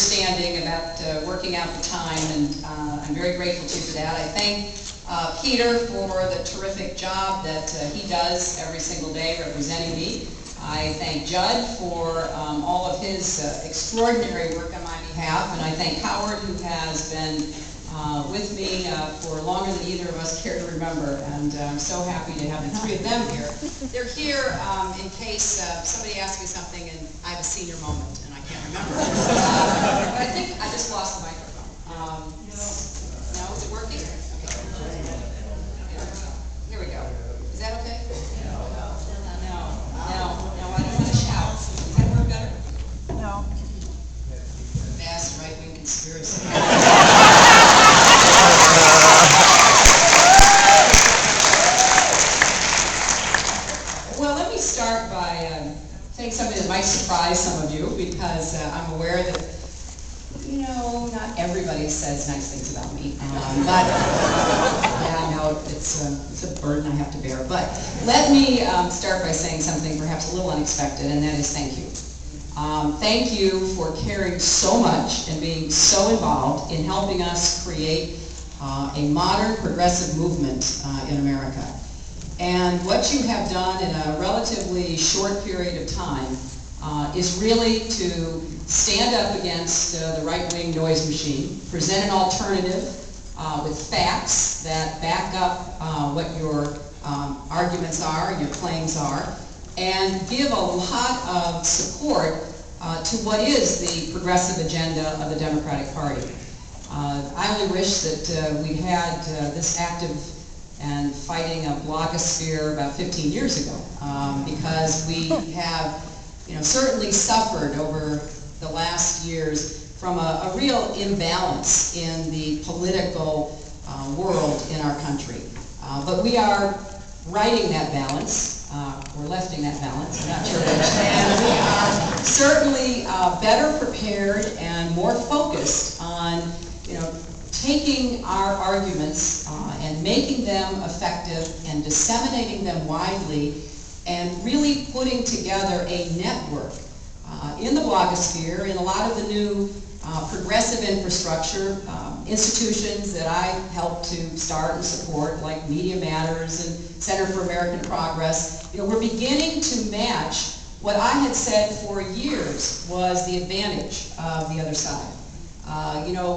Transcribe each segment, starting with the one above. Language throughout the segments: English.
understanding about working out the time, and I'm very grateful to you for that. I thank Peter for the terrific job that he does every single day representing me. I thank Judd for all of his extraordinary work on my behalf, and I thank Howard, who has been with me for longer than either of us care to remember, and I'm so happy to have the three of them here. They're here in case somebody asks me something and I have a senior moment and I can't remember. But I think I just lost the microphone. No, is it working? Okay. Here we go. Is that okay? No, I don't want to shout. Does that work better? No. Vast right-wing conspiracy. Well, let me start by saying something that might surprise some of you, because I'm aware that, not everybody says nice things about me. But yeah, I know it's a burden I have to bear. But let me start by saying something perhaps a little unexpected, and that is thank you. Thank you for caring so much and being so involved in helping us create a modern progressive movement in America. And what you have done in a relatively short period of time is really to stand up against the right-wing noise machine, present an alternative with facts that back up what your arguments are, your claims are, and give a lot of support to what is the progressive agenda of the Democratic Party. I only wish that we had this active and fighting a blogosphere about 15 years ago, because we have certainly suffered over the last years from a real imbalance in the political world in our country. But we are righting that balance. We're lefting that balance, I'm not sure which. And we are certainly better prepared and more focused on taking our arguments and making them effective and disseminating them widely, and really putting together a network in the blogosphere, in a lot of the new progressive infrastructure institutions that I helped to start and support, like Media Matters and Center for American Progress. We're beginning to match what I had said for years was the advantage of the other side.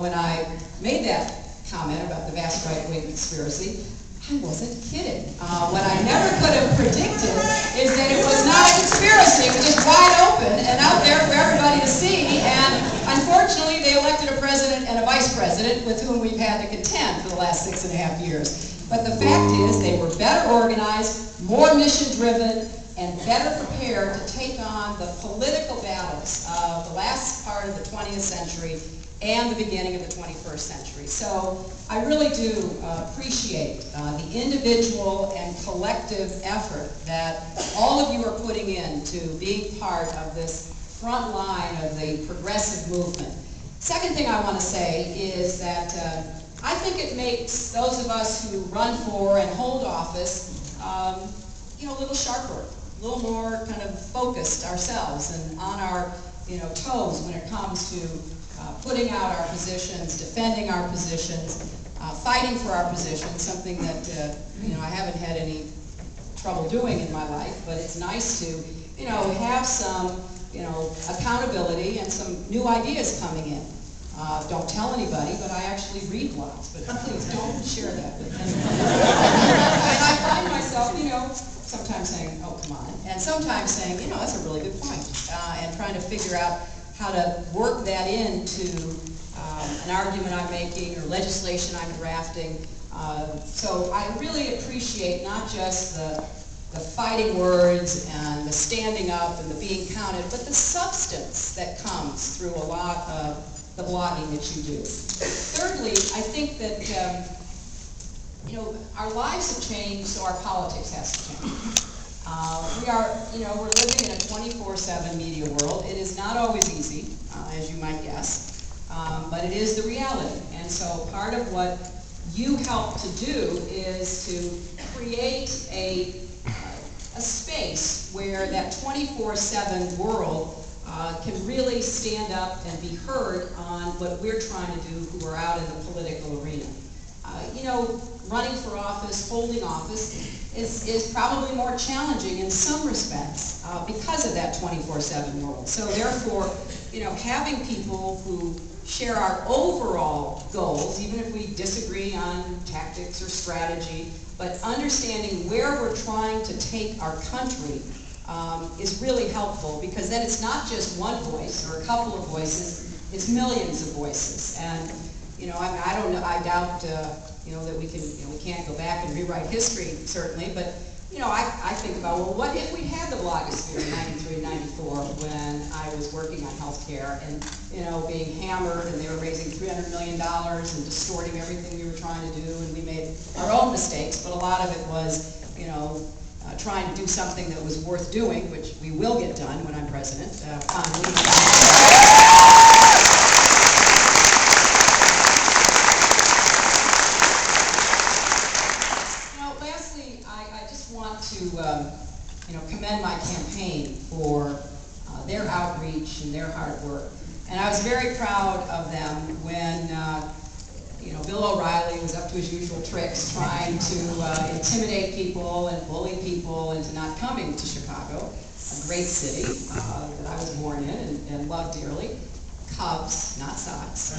When I made that comment about the vast right-wing conspiracy, I wasn't kidding. What I never could have predicted is that it was not a conspiracy. It was just wide open and out there for everybody to see. And unfortunately, they elected a president and a vice president with whom we've had to contend for the last 6.5 years. But the fact is, they were better organized, more mission-driven, and better prepared to take on the political battles of the last part of the 20th century and the beginning of the 21st century. So I really do appreciate the individual and collective effort that all of you are putting into being part of this front line of the progressive movement. Second thing I want to say is that I think it makes those of us who run for and hold office a little sharper, a little more kind of focused ourselves and on our toes when it comes to putting out our positions, defending our positions, fighting for our positions, something that I haven't had any trouble doing in my life, but it's nice to have some accountability and some new ideas coming in. Don't tell anybody, but I actually read blogs, but please don't share that with anyone. And I find myself, sometimes saying, oh, come on, and sometimes saying, that's a really good point, and trying to figure out how to work that into an argument I'm making or legislation I'm drafting. So I really appreciate not just the fighting words and the standing up and the being counted, but the substance that comes through a lot of the blogging that you do. Thirdly, I think that our lives have changed, so our politics has to change. We're living in a 24/7 media world. It is not always easy, as you might guess, but it is the reality. And so part of what you help to do is to create a space where that 24/7 world can really stand up and be heard on what we're trying to do who are out in the political arena. You know, running for office, holding office, is probably more challenging in some respects because of that 24/7 world. So therefore, you know, having people who share our overall goals, even if we disagree on tactics or strategy, but understanding where we're trying to take our country is really helpful, because then it's not just one voice or a couple of voices, it's millions of voices. And you know, I don't know, I doubt you know, that we can't go back and rewrite history, certainly, but you know, I think about, well, what if we had the blogosphere in 93, 94 when I was working on healthcare and, you know, being hammered and they were raising $300 million and distorting everything we were trying to do, and we made our own mistakes, but a lot of it was, you know, trying to do something that was worth doing, which we will get done when I'm president. You know, commend my campaign for their outreach and their hard work. And I was very proud of them when, you know, Bill O'Reilly was up to his usual tricks trying to intimidate people and bully people into not coming to Chicago, a great city that I was born in and loved dearly. Cubs, not Sox.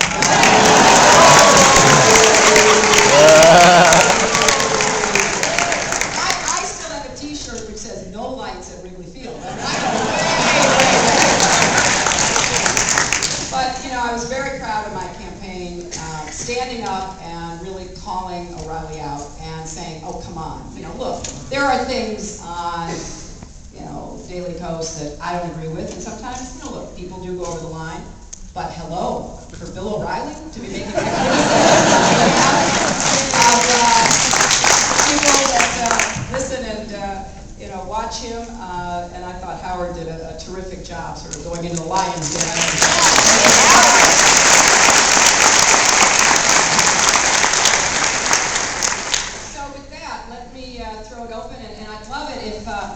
I was very proud of my campaign, standing up and really calling O'Reilly out and saying, oh, come on, you know, look, there are things on, you know, Yearly Kos that I don't agree with, and sometimes, you know, look, people do go over the line, but hello, for Bill O'Reilly to be making that people that listen and, you know, watch him, and I thought Howard did a terrific job sort of going into the Lions Den.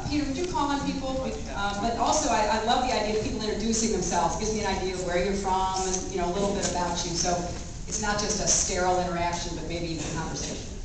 Peter, would you call on people? But also, I love the idea of people introducing themselves. It gives me an idea of where you're from and, you know, a little bit about you. So it's not just a sterile interaction, but maybe even a conversation.